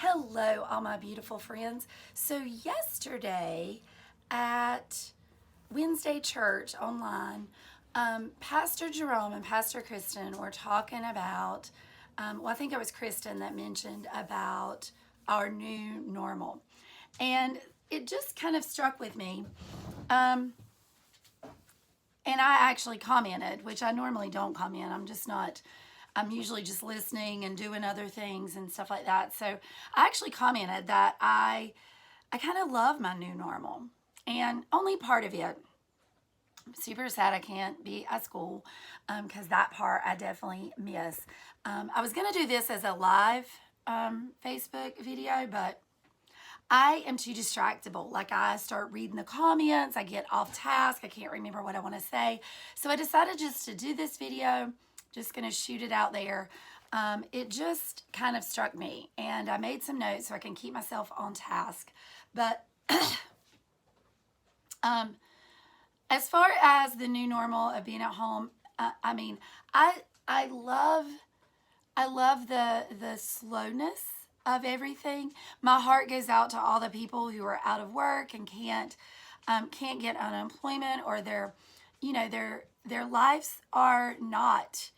Hello, all my beautiful friends. So, yesterday at Wednesday Church online, Pastor Jerome and Pastor Kristen were talking about, I think it was Kristen that mentioned about our new normal. And it just kind of struck with me. And I actually commented, which I normally don't comment. I'm usually just listening and doing other things and stuff like that. So I actually commented that I kind of love my new normal. And only part of it, I'm super sad I can't be at school because that part I definitely miss. I was going to do this as a live Facebook video, but I am too distractible. Like I start reading the comments, I get off task, I can't remember what I want to say. So I decided just to do this video, just going to shoot it out there. It just kind of struck me and I made some notes so I can keep myself on task. But as far as the new normal of being at home, I love the slowness of everything. My heart goes out to all the people who are out of work and can't get unemployment, or their lives are not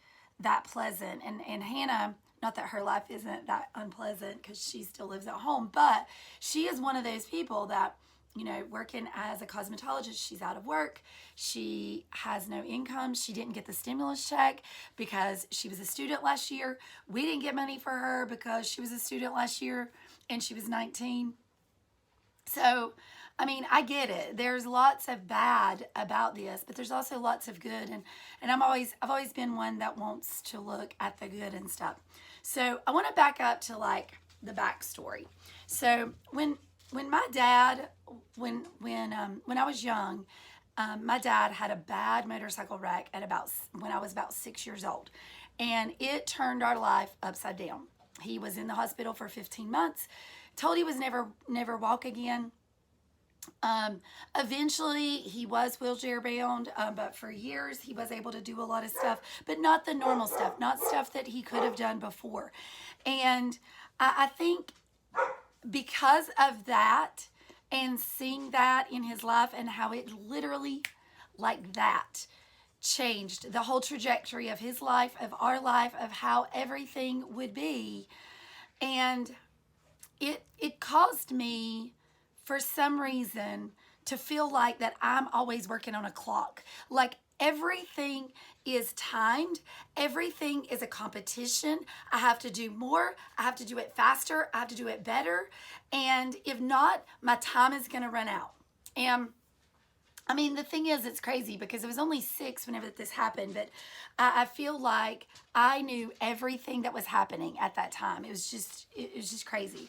that pleasant. And Hannah, not that her life isn't that unpleasant because she still lives at home, but she is one of those people that, working as a cosmetologist, she's out of work. She has no income. She didn't get the stimulus check because she was a student last year. We didn't get money for her because she was a student last year and she was 19. So, I get it. There's lots of bad about this, but there's also lots of good. And I've always been one that wants to look at the good and stuff. So I want to back up to like the backstory. So when my dad, when I was young, my dad had a bad motorcycle wreck when I was about 6 years old, and it turned our life upside down. He was in the hospital for 15 months, told he was never walk again. Eventually he was wheelchair bound, but for years he was able to do a lot of stuff, but not the normal stuff, not stuff that he could have done before. And I think because of that and seeing that in his life and how it literally like that changed the whole trajectory of his life, of our life, of how everything would be. And it caused me, for some reason, to feel like that I'm always working on a clock. Like everything is timed. Everything is a competition. I have to do more. I have to do it faster. I have to do it better. And if not, my time is going to run out. And the thing is, it's crazy because it was only 6 whenever this happened, but I feel like I knew everything that was happening at that time. It was just crazy.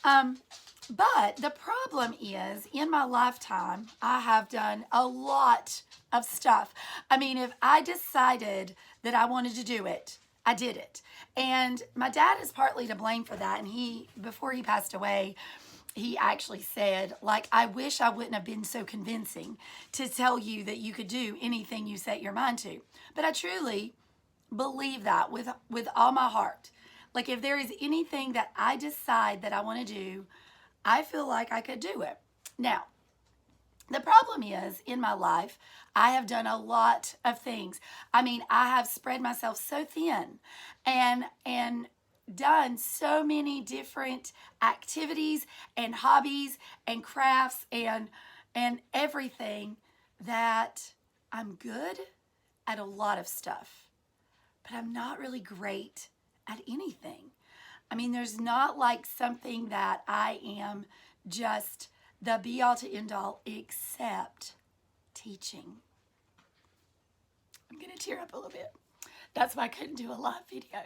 But the problem is, in my lifetime, I have done a lot of stuff. If I decided that I wanted to do it, I did it. And my dad is partly to blame for that. And before he passed away, he actually said, like, I wish I wouldn't have been so convincing to tell you that you could do anything you set your mind to. But I truly believe that with all my heart. Like, if there is anything that I decide that I want to do, I feel like I could do it. Now, the problem is, in my life, I have done a lot of things. I have spread myself so thin and done so many different activities and hobbies and crafts and everything that I'm good at a lot of stuff, but I'm not really great at anything. There's not like something that I am just the be all to end all except teaching. I'm going to tear up a little bit. That's why I couldn't do a live video.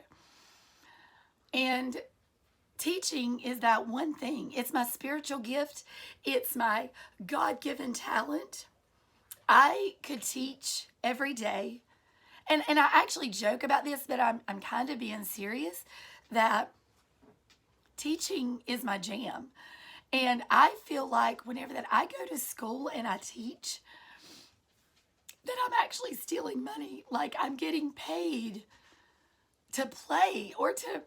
And teaching is that one thing. It's my spiritual gift. It's my God-given talent. I could teach every day. And I actually joke about this, but I'm kind of being serious, that teaching is my jam. And I feel like whenever that I go to school and I teach, that I'm actually stealing money. Like I'm getting paid to play or to,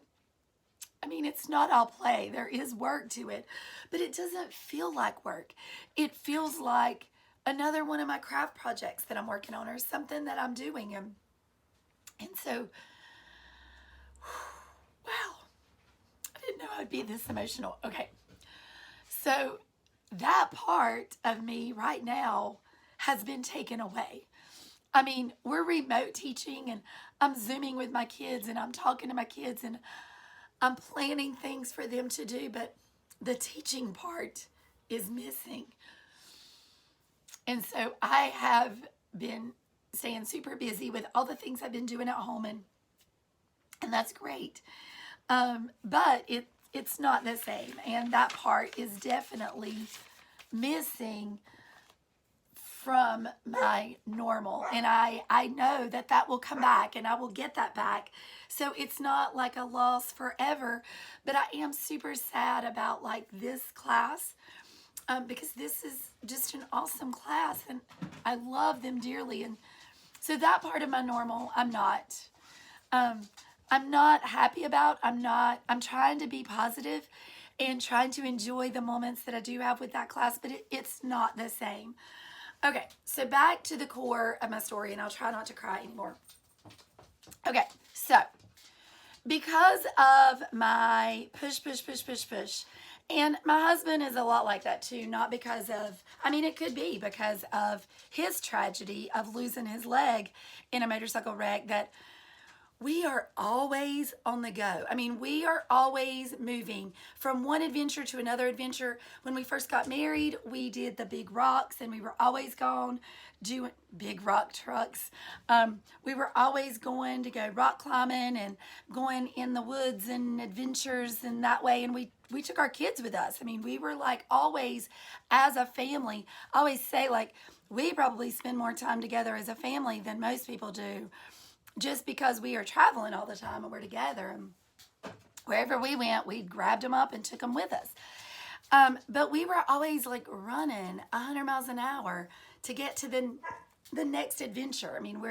mean, it's not all play. There is work to it, but it doesn't feel like work. It feels like another one of my craft projects that I'm working on or something that I'm doing. And so, wow, I didn't know I'd be this emotional. Okay. So that part of me right now has been taken away. I mean, we're remote teaching and I'm Zooming with my kids and I'm talking to my kids and I'm planning things for them to do, but the teaching part is missing. And so I have been staying super busy with all the things I've been doing at home, and that's great. But it's not the same, and that part is definitely missing from my normal, and I know that that will come back and I will get that back, so it's not like a loss forever. But I am super sad about like this class, because this is just an awesome class and I love them dearly. And so that part of my normal um, I'm not happy about. I'm trying to be positive and trying to enjoy the moments that I do have with that class, but it's not the same. Okay, so back to the core of my story, and I'll try not to cry anymore. Okay, so because of my push, and my husband is a lot like that too, not because of, I mean, it could be because of his tragedy of losing his leg in a motorcycle wreck, that we are always on the go. I mean, we are always moving from one adventure to another adventure. When we first got married, we did the big rocks and we were always gone doing big rock trucks. We were always going to go rock climbing and going in the woods and adventures and that way. And we took our kids with us. I mean, we were like always as a family. I always say like, we probably spend more time together as a family than most people do, just because we are traveling all the time and we're together. And wherever we went, we grabbed them up and took them with us. But we were always like running 100 miles an hour to get to the next adventure. I mean,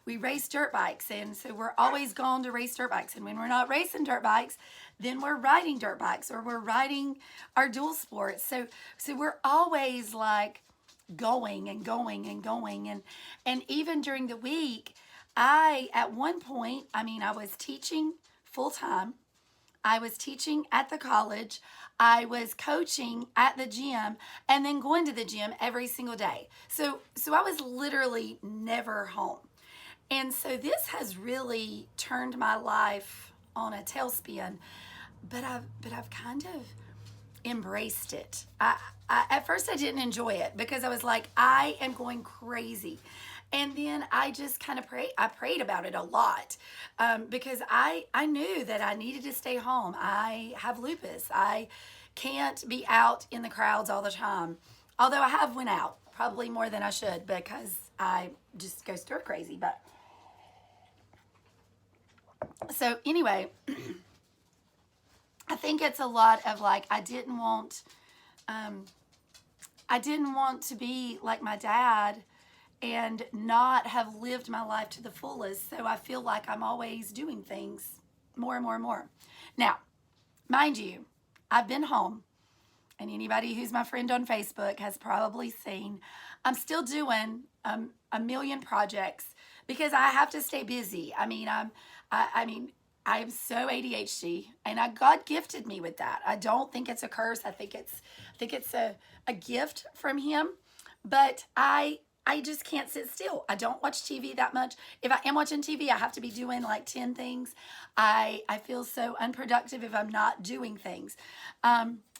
we race dirt bikes, and so we're always gone to race dirt bikes. And when we're not racing dirt bikes, then we're riding dirt bikes or we're riding our dual sports. So we're always like going and going and going. And even during the week, at one point, I mean, I was teaching full time. I was teaching at the college. I was coaching at the gym and then going to the gym every single day. So I was literally never home. And so this has really turned my life on a tailspin, but I've kind of embraced it. At first I didn't enjoy it because I was like, I am going crazy. And then I just kind of prayed about it a lot, because I knew that I needed to stay home. I have lupus. I can't be out in the crowds all the time. Although I have went out, probably more than I should, because I just go stir crazy. But so anyway, I think it's a lot of like, I didn't want to be like my dad and not have lived my life to the fullest. So I feel like I'm always doing things more and more and more. Now, mind you, I've been home, and anybody who's my friend on Facebook has probably seen I'm still doing a million projects because I have to stay busy. I mean, I'm so ADHD, and God gifted me with that. I don't think it's a curse. I think it's a gift from Him. But I just can't sit still. I don't watch TV that much. If I am watching TV, I have to be doing like 10 things. I feel so unproductive if I'm not doing things.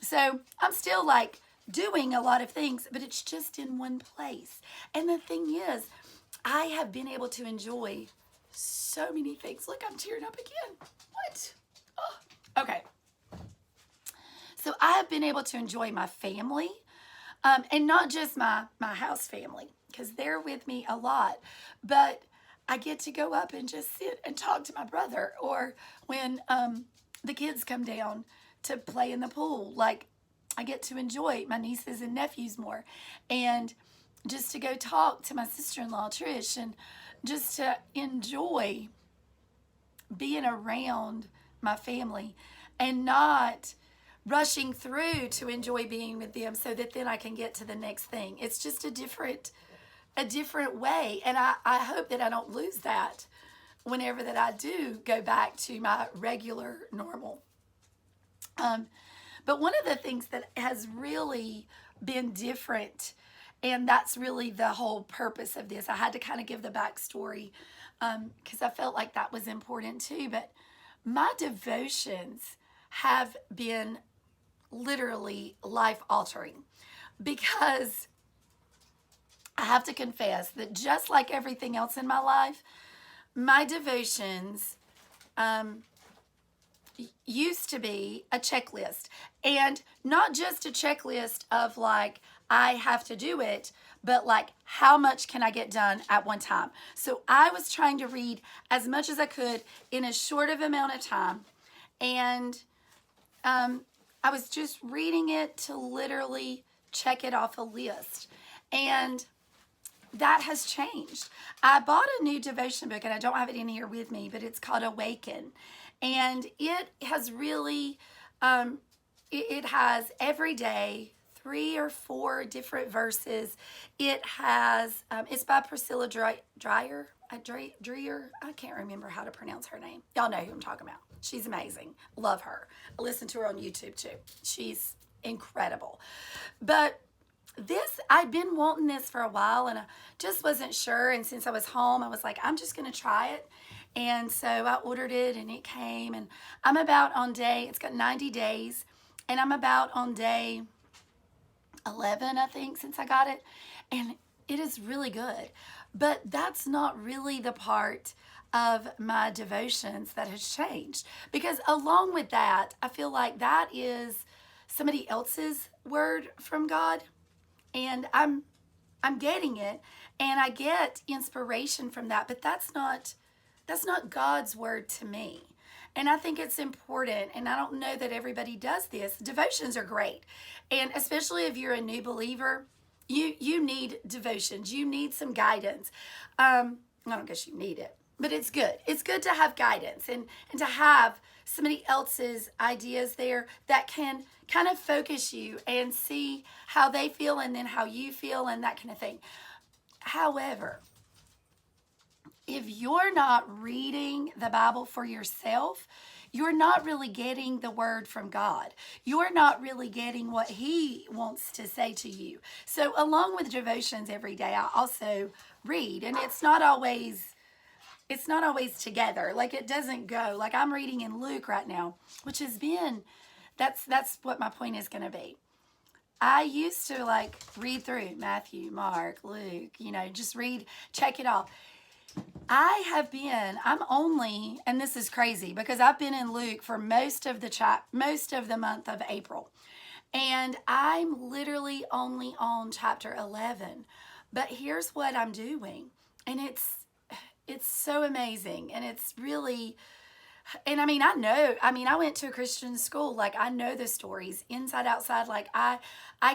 So I'm still like doing a lot of things, but it's just in one place. And the thing is, I have been able to enjoy so many things. Look, I'm tearing up again. What? Oh, okay. So I have been able to enjoy my family, and not just my house family, because they're with me a lot, but I get to go up and just sit and talk to my brother, or when the kids come down to play in the pool, like I get to enjoy my nieces and nephews more, and just to go talk to my sister-in-law Trish, and just to enjoy being around my family. and not rushing through to enjoy being with them so that then I can get to the next thing. It's just a different way. And I hope that I don't lose that whenever that I do go back to my regular normal. But one of the things that has really been different, and that's really the whole purpose of this, I had to kind of give the backstory because I felt like that was important too. But my devotions have been literally life altering, because I have to confess that just like everything else in my life, my devotions used to be a checklist, and not just a checklist of like, I have to do it, but like, how much can I get done at one time? So I was trying to read as much as I could in as short of amount of time. And I was just reading it to literally check it off a list. And that has changed. I bought a new devotion book, and I don't have it in here with me, but it's called Awaken. And it has really, it has every day 3 or 4 different verses. It has, it's by Priscilla Dreyer. I can't remember how to pronounce her name. Y'all know who I'm talking about. She's amazing. Love her. I listen to her on YouTube too. She's incredible. But this, I'd been wanting this for a while, and I just wasn't sure. And since I was home, I was like, I'm just going to try it. And so I ordered it, and it came, and I'm about on it's got 90 days, and I'm about on day 11, I think, since I got it. And it is really good. But that's not really the part of my devotions that has changed. Because along with that, I feel like that is somebody else's word from God. And I'm getting it, and I get inspiration from that, but that's not God's word to me. And I think it's important, and I don't know that everybody does this. Devotions are great. And especially if you're a new believer, you need devotions. You need some guidance. I don't guess you need it, but it's good. It's good to have guidance and to have somebody else's ideas there that can kind of focus you and see how they feel and then how you feel and that kind of thing. However, if you're not reading the Bible for yourself, you're not really getting the word from God. You're not really getting what He wants to say to you. So along with devotions every day, I also read, and it's not always together. Like, it doesn't go. Like, I'm reading in Luke right now, which has been, that's what my point is going to be. I used to like read through Matthew, Mark, Luke, just read, check it off. I'm only, and this is crazy because I've been in Luke for most of the month of April. And I'm literally only on chapter 11. But here's what I'm doing. And it's so amazing. And it's really, and I went to a Christian school. Like, I know the stories inside, outside. Like, I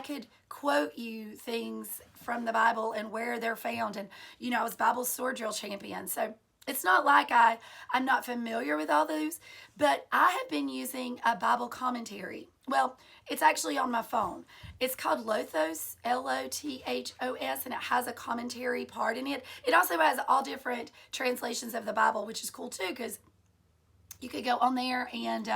could quote you things from the Bible and where they're found. And, I was Bible sword drill champion. So it's not like I'm not familiar with all those, but I have been using a Bible commentary. Well, it's actually on my phone. It's called Lothos, Lothos, and it has a commentary part in it. It also has all different translations of the Bible, which is cool too, because you could go on there and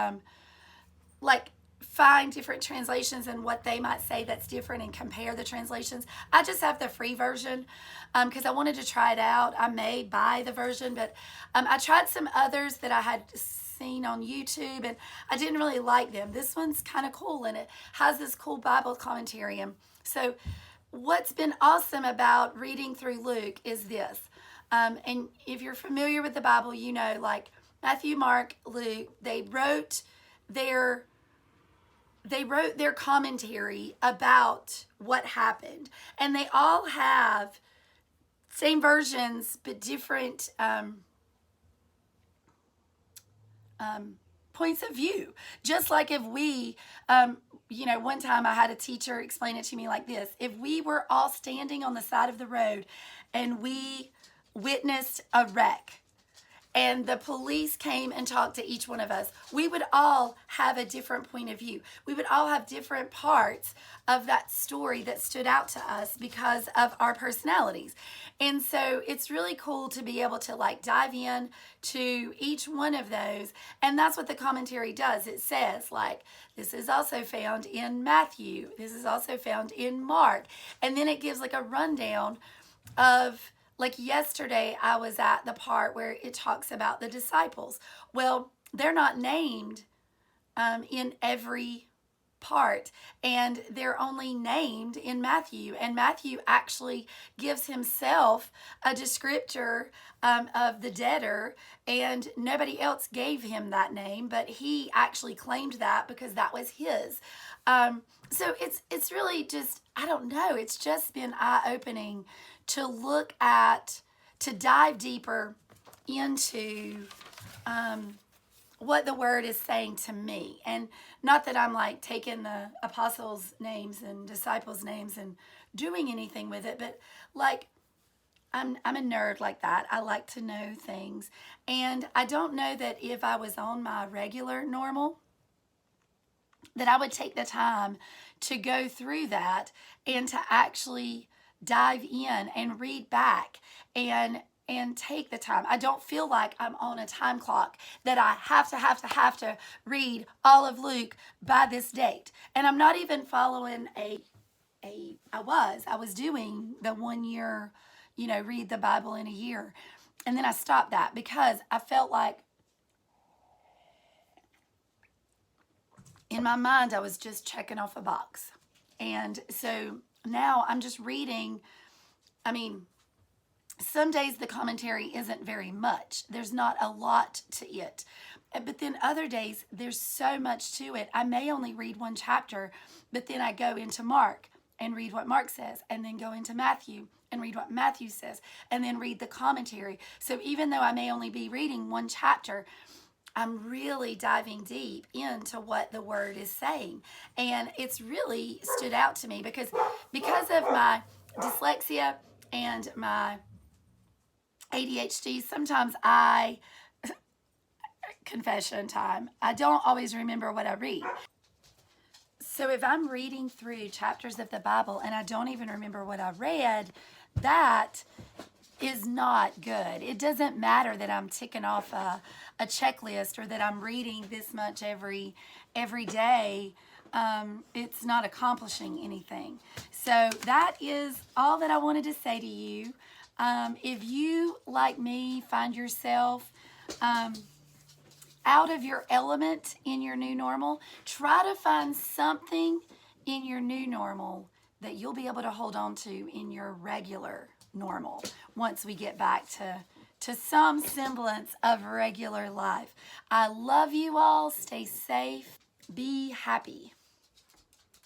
find different translations and what they might say that's different and compare the translations. I just have the free version because I wanted to try it out. I may buy the version, but I tried some others that I had seen on YouTube, and I didn't really like them. This one's kind of cool, and it has this cool Bible commentary. And so what's been awesome about reading through Luke is this. And if you're familiar with the Bible, like Matthew, Mark, Luke, they wrote their commentary about what happened. And they all have same versions, but different points of view. Just like if we, one time I had a teacher explain it to me like this. If we were all standing on the side of the road and we witnessed a wreck, and the police came and talked to each one of us, we would all have a different point of view. We would all have different parts of that story that stood out to us because of our personalities. And so it's really cool to be able to like dive in to each one of those. And that's what the commentary does. It says like, this is also found in Matthew. This is also found in Mark. And then it gives like a rundown of, like yesterday I was at the part where it talks about the disciples. Well, they're not named in every part, and they're only named in Matthew, and Matthew actually gives himself a descriptor of the debtor, and nobody else gave him that name, but he actually claimed that because that was his. So it's really just, I don't know, it's just been eye-opening to look at, to dive deeper into what the word is saying to me. And not that I'm like taking the apostles' names and disciples' names and doing anything with it, but like I'm a nerd like that. I like to know things. And I don't know that if I was on my regular normal, that I would take the time to go through that and to actually dive in and read back and take the time. I don't feel like I'm on a time clock that I have to read all of Luke by this date. And I'm not even following I was doing the 1 year, read the Bible in a year. And then I stopped that because I felt like in my mind I was just checking off a box. And so now I'm just reading. I mean, some days the commentary isn't very much. There's not a lot to it. But then other days there's so much to it. I may only read one chapter, but then I go into Mark and read what Mark says, and then go into Matthew and read what Matthew says, and then read the commentary. So even though I may only be reading one chapter, I'm really diving deep into what the word is saying. And it's really stood out to me because of my dyslexia and my ADHD, sometimes confession time, I don't always remember what I read. So if I'm reading through chapters of the Bible and I don't even remember what I read, that is not good. It doesn't matter that I'm ticking off a checklist or that I'm reading this much every day. It's not accomplishing anything. So that is all that I wanted to say to you. If you, like me, find yourself out of your element in your new normal, try to find something in your new normal that you'll be able to hold on to in your regular normal once we get back to some semblance of regular life. I love you all. Stay safe. Be happy.